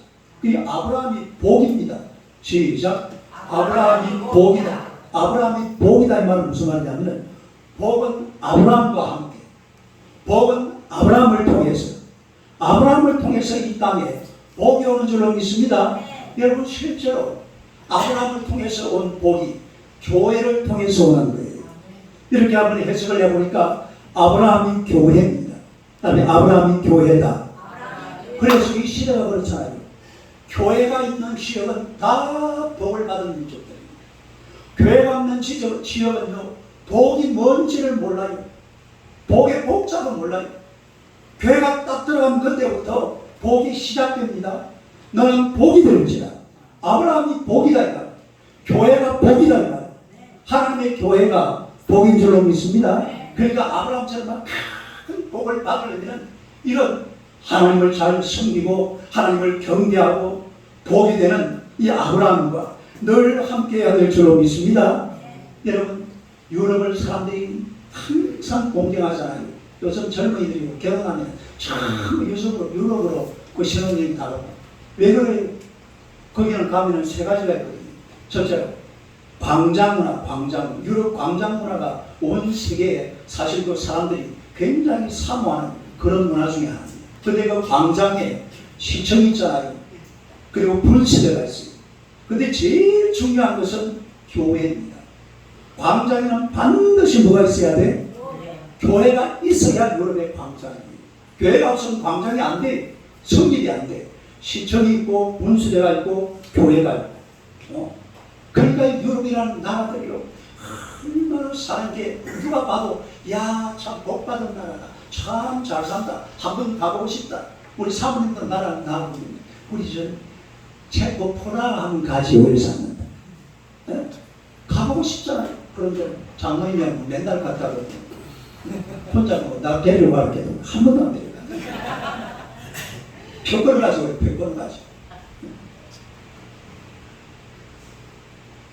이 아브라함이 복입니다. 시작. 아브라함이 복이다. 아브라함이 복이다. 이 말은 무슨 말이냐면 복은 아브라함과 함께, 복은 아브라함을 통해서 이 땅에 복이 오는 줄로 믿습니다. 여러분, 실제로 아브라함을 통해서 온 복이 교회를 통해서 오는 거예요. 이렇게 한번 해석을 해보니까 아브라함이 교회입니다. 그다음에 아브라함이 교회다. 그래서 이 시대가 그렇잖아요. 교회가 있는 지역은 다 복을 받은 민족들입니다. 교회가 없는 지역은요, 복이 뭔지를 몰라요. 복의 복자도 몰라요. 교회가 딱 들어가면 그때부터 복이 시작됩니다. 너는 복이 될지다. 아브라함이 복이다 이거야. 교회가 복이다 이거야. 하나님의 교회가 복인 줄로 믿습니다. 그러니까 아브라함처럼 큰 복을 받으려면 이런 하나님을 잘 섬기고 하나님을 경배하고 복이 되는 이 아브라함과 늘 함께해야 될 줄로 믿습니다. 여러분, 유럽을 사람들이 항상 공경하잖아요. 요즘 젊은이들이 결혼하면 참 유럽으로 그 신혼여행 가고. 왜 그래요? 거기는 가면은 세 가지가 있거든요. 첫째로 광장문화, 광장문. 유럽 광장문화가 온 세계에 사실 그 사람들이 굉장히 사모하는 그런 문화 중에 하나입니다. 근데 그 광장에 시청이 있잖아요. 그리고 분수대가 있어요. 근데 제일 중요한 것은 교회입니다. 광장에는 반드시 뭐가 있어야 돼? 교회가 있어야 유럽의 광장이에요. 교회가 없으면 광장이 안 돼. 성립이 안 돼. 시청이 있고 문수대가 있고 교회가 있고 그러니까 유럽이라는 나라들이요 얼마나 사는 게 누가 봐도 야 참 복받은 나라다. 참 잘 산다. 한번 가보고 싶다. 우리 사모님도 나라거든요. 우리 저 체코포라 하면 가지 오래 샀는데 가보고 싶잖아요. 그런데 장로님이 맨날 갔다 그러고 혼자 뭐 나 데려갈게도 한 번도 안 데려가. 표권을 가지고 표권을 가지고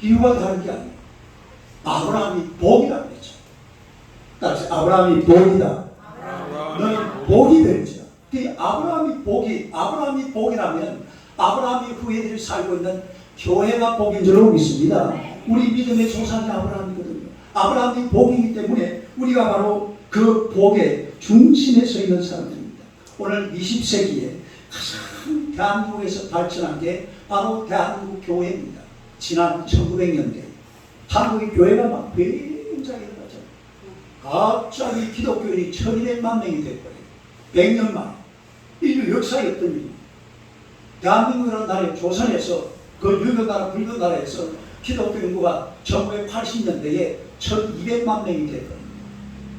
이유가 다른 게 아니에요. 아브라함이 복이라고 했죠. 따라서 아브라함이 복이다. 너는 복이 될지라. 아브라함이 복이라면 아브라함이 후예들이 살고 있는 교회가 복인 줄로 믿습니다. 우리 믿음의 조상이 아브라함이거든요. 아브라함이 복이기 때문에 우리가 바로 그 복의 중심에 서 있는 사람들입니다. 오늘 20세기에 가장 대한민국에서 발전한 게 바로 대한민국 교회입니다. 지난 1900년대 한국의 교회가 막 굉장히 일어났잖아요. 갑자기 기독교인이 1200만 명이 됐거든요. 100년 만에. 인류 역사에 없던 일입니다. 대한민국이라는 나라의 조선에서 그 유교나라 불교나라에서 기독교 인구가 1980년대에 1200만 명이 됐거든요.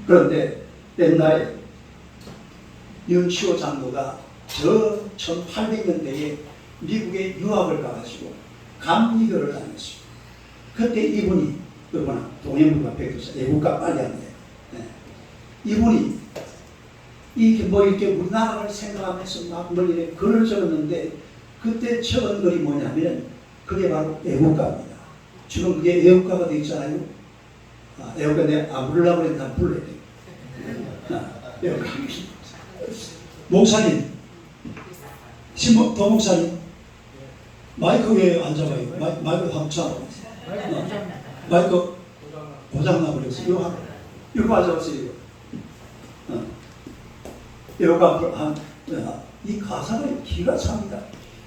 그런데 옛날에 윤치호 장로가 저 1800년대에 미국에 유학을 가가지고 감리교를 다녔어요. 그때 이분이 얼마나 동해물과 백두산 애국가 빨리 하는데 이분이 이게 뭐 이렇게 우리나라를 생각하면서 막 멀리 글을 적었는데 그때 적은 글이 뭐냐면 그게 바로 애국가입니다. 지금 그게 애국가가 되어 있잖아요. 애국가 내가 안 부르려고 했는데 불러야 돼. 애국가. 목사님, 도목사님, 마이크 위에 앉아봐요. 마이크 한참. 마이크 고장나버렸어. 이거 앉아보세요. 애국가 이 가사가 기가 찹니다.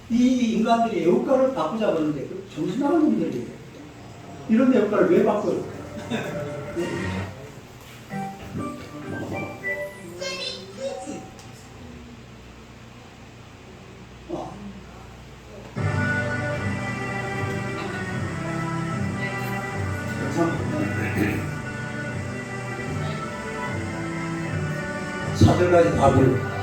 이 인간들이 애국가를 바꾸자 그러는데 정신 나간 놈들이에요. 이런 애국가를 왜 바꿔요? 사절까지 다 불러.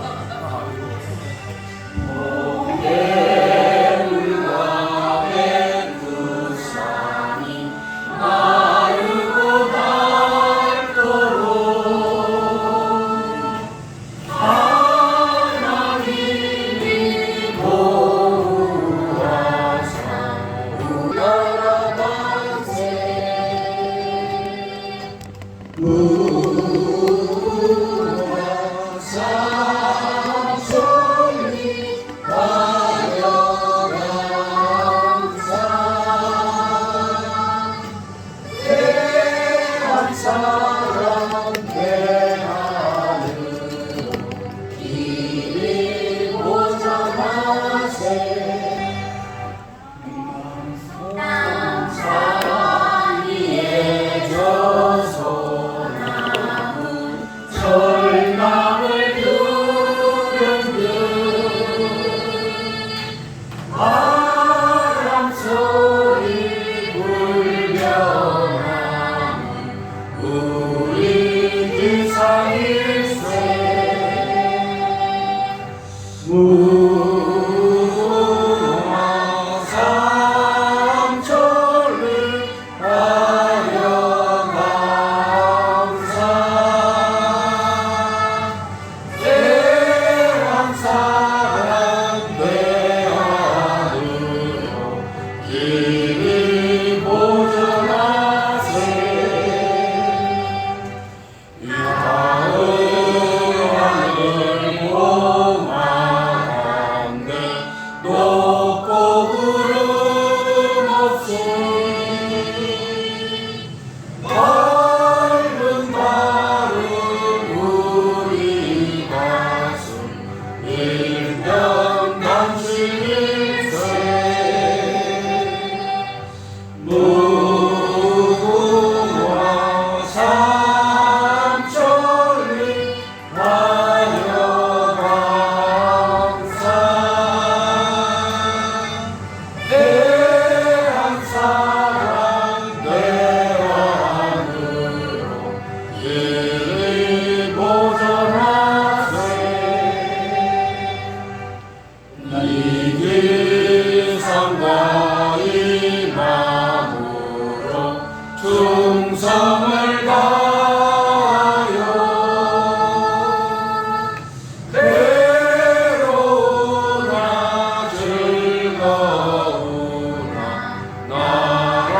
죄를 보전하세 이 길상과 이 마음으로 충성을 다하여 때로나 즐거우나 나라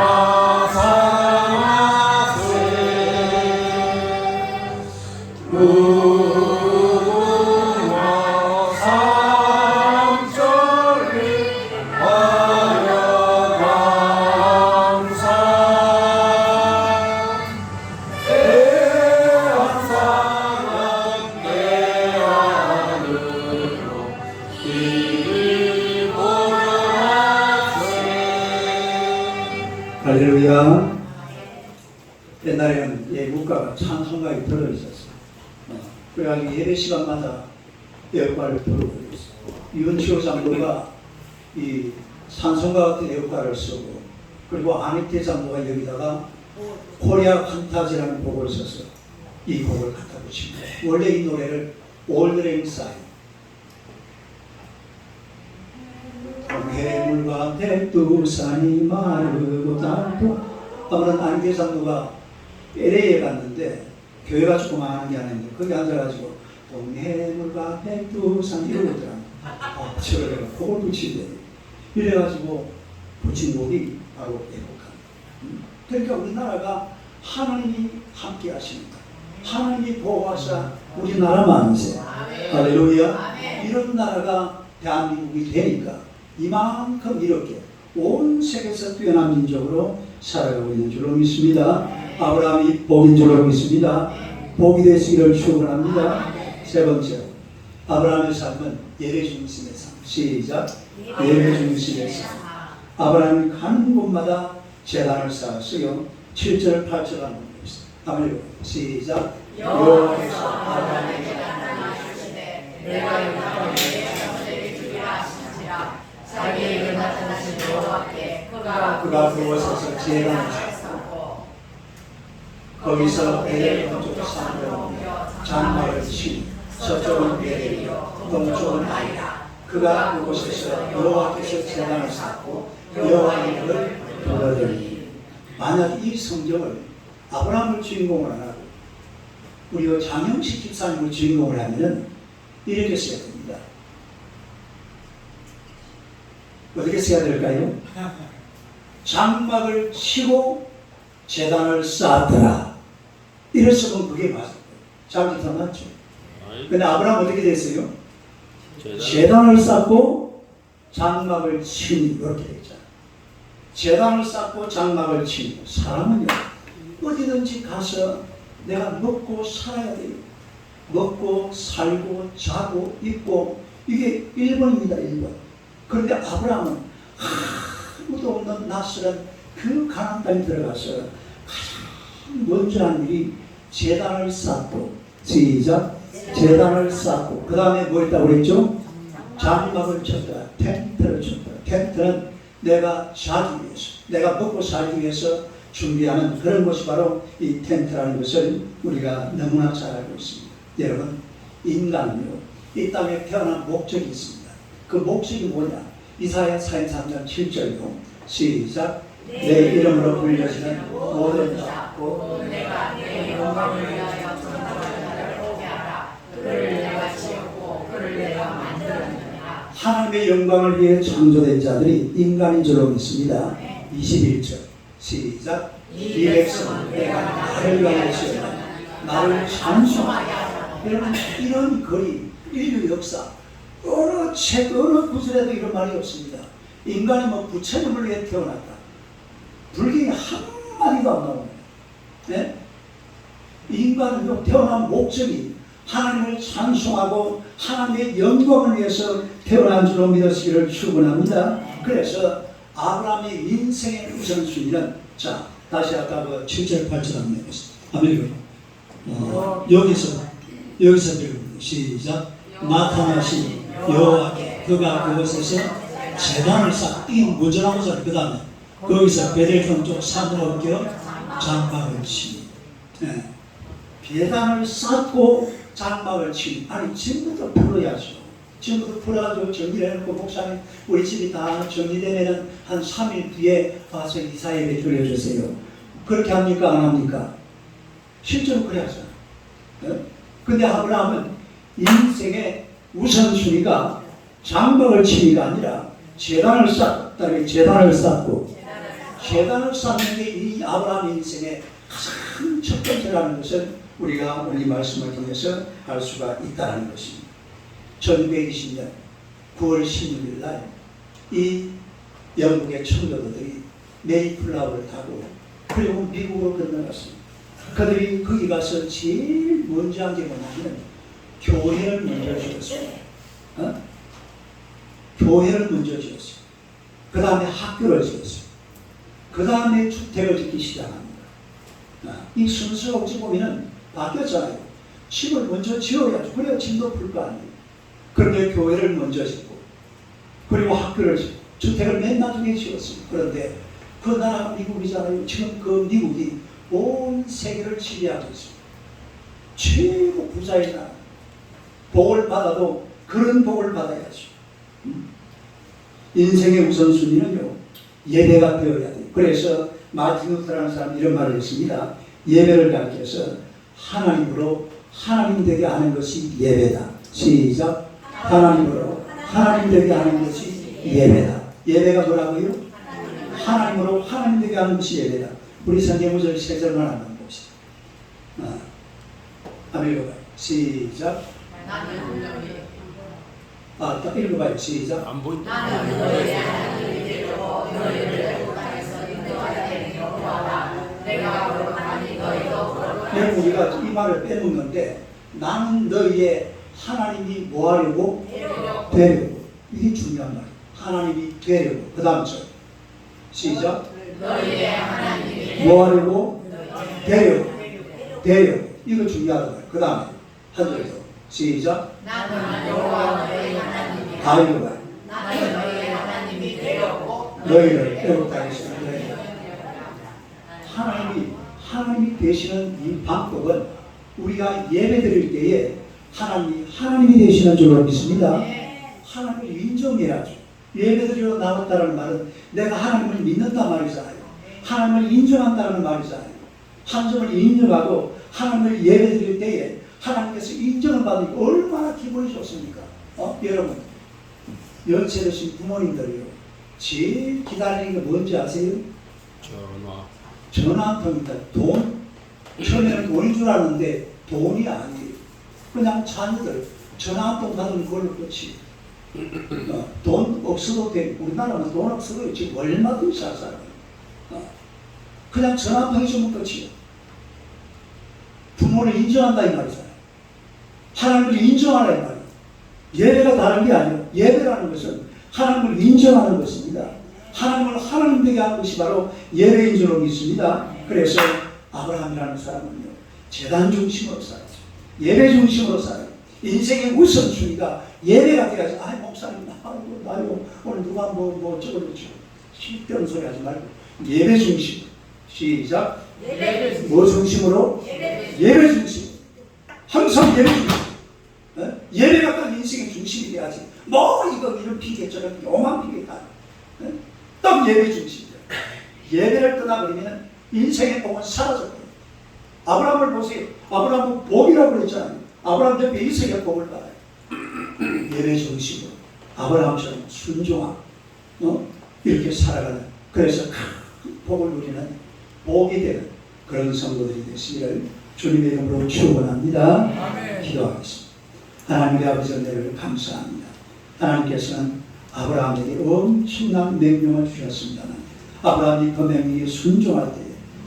사랑하세 우와 삼천리 하여 감사 대한 사랑 내 안으로 이리 보여하세. 할렐루야. 옛날에는 예국가가 찬송가에 들어있었어요. 그래가지고 예배 시간마다 애국가를 부르고 있어요. 윤치호 장로가 이 찬송가 같은 애국가를 쓰고, 그리고 안익태 장로가 여기다가 코리아 판타지라는 곡을 써서 이 곡을 갖다 붙인 거예요. 원래 이 노래를 올드랭 사이, 해물과 백두산이 마르고 닳고, 아무런 안익태 장로가 LA에 갔는데 교회가 조그마한 게 아닌데 거기 앉아가지고 동해물과 백두산 이러더라고요. 저걸 내가 곡을 붙이대. 이래가지고 붙인 곡이 바로 애국가. 그러니까 우리나라가 하나님이 함께 하십니다. 하나님이 보호하사 우리나라 만세. 할렐루야. 이런 나라가 대한민국이 되니까 이만큼 이렇게 온 세계에서 뛰어난 민족으로 살아가고 있는 줄로 믿습니다. 아브라함이 복인 줄로 믿습니다. 복이 되시기를 축원합니다. 세 번째, 아브라함의 삶은 예배 중심의 삶. 시작. 예배 중심의 삶. 아브라함이 가는 곳마다 제단을 쌓았어요. 7절 8절 한번 보겠습니다. 한번 시작. 여호와께서 아브라함에게 나타나시되 내가 여기서 내 자손에게 주리라 하시니라. 자기에게 나타나신 여호와께 그가 그곳에서 제단을 쌓고 거기서 베델 동쪽 산으로 옮겨 장막을 치니 서쪽은 베델이요 동쪽은 아이라. 그가 그곳에서 여호와께서 제단을 쌓고 여호와의 이름을 부르더니. 만약 이 성경을 아브라함을 주인공으로 하고 우리가 장영식 집사님을 주인공을 하면은 이렇게 써야 됩니다. 어떻게 써야 될까요? 장막을 치고 제단을 쌓더라. 이랬으면 그게 맞을 거예요. 자기 더 맞죠. 근데 아브라함 어떻게 됐어요? 제단을 쌓고 장막을 치니 이렇게 되잖아요. 제단을 쌓고 장막을 치니 사람은요 어디든지 가서 내가 먹고 살아야 돼요. 먹고 살고 자고 입고 이게 1번입니다. 1번. 그런데 아브라함은 아무도 없는 낯설은 그 가나안 땅에 들어가서 가장 먼저 한 일이 제단을 쌓고, 시작. 제단을 쌓고 그 다음에 뭐 했다고 그랬죠? 장막을 쳤다. 텐트를 쳤다. 텐트는 내가 자기 위해서, 내가 먹고 살기 위해서 준비하는 그런 것이 바로 이 텐트라는 것을 우리가 너무나 잘 알고 있습니다. 여러분, 인간은요 이 땅에 태어난 목적이 있습니다. 그 목적이 뭐냐? 이사야 43장 7절로 시작. 내 이름으로 불려지는 모든 자고 내가 내 영광을 위하여 천사를 나를 오게 하라. 그를 내가 지었고 그를 내가 만들었느니라. 하나님의 영광을 위해 창조된 자들이 인간인 줄로 믿습니다. 21절 시작. 이 백성은 내가 나를 위하여 지었다. 나를 찬송하게 하라. 여러분, 이런 거리, 인류 역사 어느 책, 어느 구절에도 이런 말이 없습니다. 인간이 뭐 부처님을 위해 태어났다. 불경에 한마디도 안 나옵니다. 네? 인간은 태어난 목적이 하나님을 찬송하고 하나님의 영광을 위해서 태어난 줄로 믿으시기를 축원합니다. 그래서 아브라함의 인생의 우선순위는, 자, 다시 아까 그 7절 8절 한번 해보겠습니다. 한번 여기서 시작. 나타나신 여호와께 그가 그곳에서 제단을 쌓. 이 무전하고서 그 다음에 거기서 베델 동쪽 산으로 옮겨 장막을 치니. 네. 배단을 쌓고 장막을 치니 아니 지금부터 풀어야죠. 지금부터 풀어가지고 정리를 해놓고 목사님 우리 집이 다 정리되면은 한 3일 뒤에 와서 이사 예배 드려주세요. 그렇게 합니까 안 합니까? 실제로 그래 하잖아요. 네? 근데 아브라함은 인생의 우선순위가 장막을 치기가 아니라 제단을 쌓고 제단을 쌓는 게 이 아브라함 인생의 가장 첫 번째라는 것을 우리가 오늘 이 말씀을 통해서 알 수가 있다는 것입니다. 1920년 9월 16일 날 이 영국의 청교도들이 메이플라워를 타고 그리고 미국으로 건너갔습니다. 그들이 거기 가서 제일 먼저 한 게 뭐냐면 교회를 먼저 지었어요. 교회를 먼저 지었어요. 그 다음에 학교를 지었어요. 그 다음에 주택을 짓기 시작합니다. 이 순서가 어찌 보면 바뀌었잖아요. 집을 먼저 지어야죠. 그래야 짐도 풀 거 아니에요. 그런데 교회를 먼저 짓고 그리고 학교를 짓고 주택을 맨 나중에 지었습니다. 그런데 그 나라가 미국이잖아요. 지금 그 미국이 온 세계를 지배하고 있습니다. 최고 부자의 나라. 복을 받아도 그런 복을 받아야죠. 인생의 우선순위는요, 예배가 되어야 돼요. 그래서 마틴 루터라는 사람이 이런 말을 했습니다. 예배를 가르쳐서 하나님으로 하나님 되게 하는 것이 예배다. 시작. 하나님으로 하나님 되게 하는 것이 예배다. 예배가 뭐라고요? 하나님으로 하나님 되게 하는 것이 예배다. 우리 성경 구절 3절만 한번 봅시다. 한번 읽어봐요. 시작. 딱 읽어봐요. 시작. 안 보인다. 나는 너희의 하나님이 되려고 너희를 애굽 땅에서 인도하여 낸 여호와라. 내가 거룩하니 너희도 거룩하니. 여러분 우리가 이 말을 빼먹는데 나는 너희의 하나님이 뭐 하려고? 되려고. 이게 중요한 말이에요. 하나님이 되려고. 그 다음 절. 시작. 너희의 하나님이 뭐 하려고? 되려고. 이거 중요하다 말이에요. 그 다음에 한 절 더. 시작. 나는 여호와 너희 하나님이 다 읽어봐요. 나는 너희의 하나님이 되려고 너희를 애굽 땅에서 하나님이 되시는 이 방법은 우리가 예배 드릴 때에 하나님이 되시는 줄로 믿습니다. 하나님을 인정해야죠. 예배 드리러 나왔다는 말은 내가 하나님을 믿는다 말이잖아요. 하나님을 인정한다는 말이잖아요. 하나님을 인정하고 하나님을 예배 드릴 때에 하나님께서 인정을 받으니까 얼마나 기분이 좋습니까? 여러분 연세 드신 부모님들이요 제일 기다리는 게 뭔지 아세요? 전화 한 통입니다. 돈. 처음에는 돈인 줄 알았는데 돈이 아니에요. 그냥 자녀들 전화 한 통 받으면 그걸로 끝이. 돈 없어도 돼. 우리나라는 돈 없어도 지금 얼마든지 잘 살아요. 그냥 전화 한 통 있으면 끝이에요. 부모를 인정한다 이 말이잖아요. 하나님을 인정하라 이 말이에요. 예배가 다른 게 아니에요. 예배라는 것은 하나님을 인정하는 것입니다. 하나님을 하나님 되게 하는 것이 바로 예배인 줄로 믿습니다. 그래서 아브라함이라는 사람은요, 제단 중심으로 살아요. 예배 중심으로 살아요. 인생의 우선순위가 예배가 돼야지. 목사님, 나요. 오늘 누가 뭐 저걸 쓸데없는 소리 하지 말고 예배 중심. 시작. 뭐 중심으로? 예배 중심. 항상 예배 중심. 예배가 딱 인생의 중심이 돼야지. 이런 피게 저런 오만 피게가. 딱 예배 중심이에요. 예배를 떠나버리면 인생의 복은 사라져버려요. 아브라함을 보세요. 아브라함은 복이라고 그랬잖아요. 아브라함 옆에 이삭의 복을 받아요. 예배 중심으로 아브라함처럼 순종하고 이렇게 살아가는, 그래서 큰 복을 누리는 복이 되는 그런 성도들이 되시기를 주님의 이름으로 축원합니다. 기도하겠습니다. 하나님의 아버지 은혜를 감사합니다. 하나님께서는 아브라함에게 엄청난 명령을 주셨습니다. 아브라함이 그 명령에 순종할 때에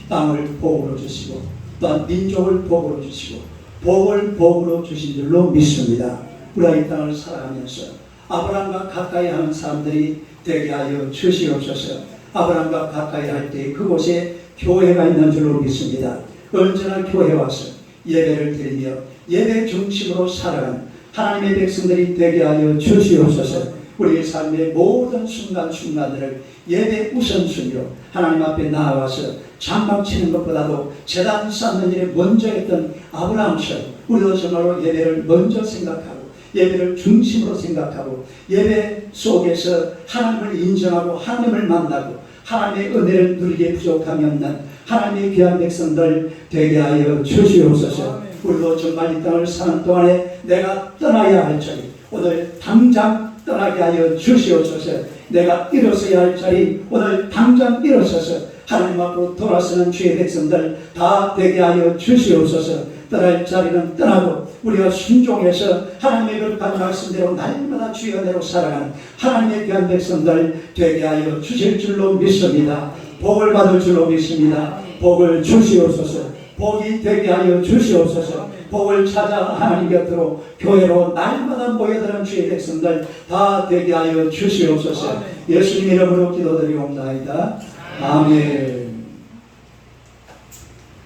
땅을 복으로 주시고 또한 민족을 복으로 주시고 복을 복으로 주신 줄로 믿습니다. 우리가 이 땅을 살아가면서 아브라함과 가까이 하는 사람들이 되게 하여 주시옵소서. 아브라함과 가까이 할 때 그곳에 교회가 있는 줄로 믿습니다. 언제나 교회 와서 예배를 드리며 예배 중심으로 살아가는 하나님의 백성들이 되게 하여 주시옵소서. 우리의 삶의 모든 순간순간들을 예배 우선순위로 하나님 앞에 나아가서 장막 치는 것보다도 제단 쌓는 일에 먼저 했던 아브라함처럼 우리도 정말로 예배를 먼저 생각하고 예배를 중심으로 생각하고 예배 속에서 하나님을 인정하고 하나님을 만나고 하나님의 은혜를 누리게 부족함이 없는 하나님의 귀한 백성들 되게 하여 주시옵소서. 우리도 정말 이 땅을 사는 동안에 내가 떠나야 할 자리 오늘 당장 떠나게 하여 주시옵소서. 내가 일어서야 할 자리 오늘 당장 일어서서 하나님 앞으로 돌아서는 주의 백성들 다 되게 하여 주시옵소서. 떠날 자리는 떠나고 우리가 순종해서 하나님의 거룩한 말씀대로 날마다 주의 은혜로 살아가는 하나님의 귀한 백성들 되게 하여 주실 줄로 믿습니다. 복을 받을 줄로 믿습니다. 복을 주시옵소서. 복이 되게 하여 주시옵소서. 복을 찾아 하나님 곁으로 교회로 날마다 모여드는 주의 백성들 다 되게 하여 주시옵소서. 예수님 이름으로 기도드리옵나이다. 아멘.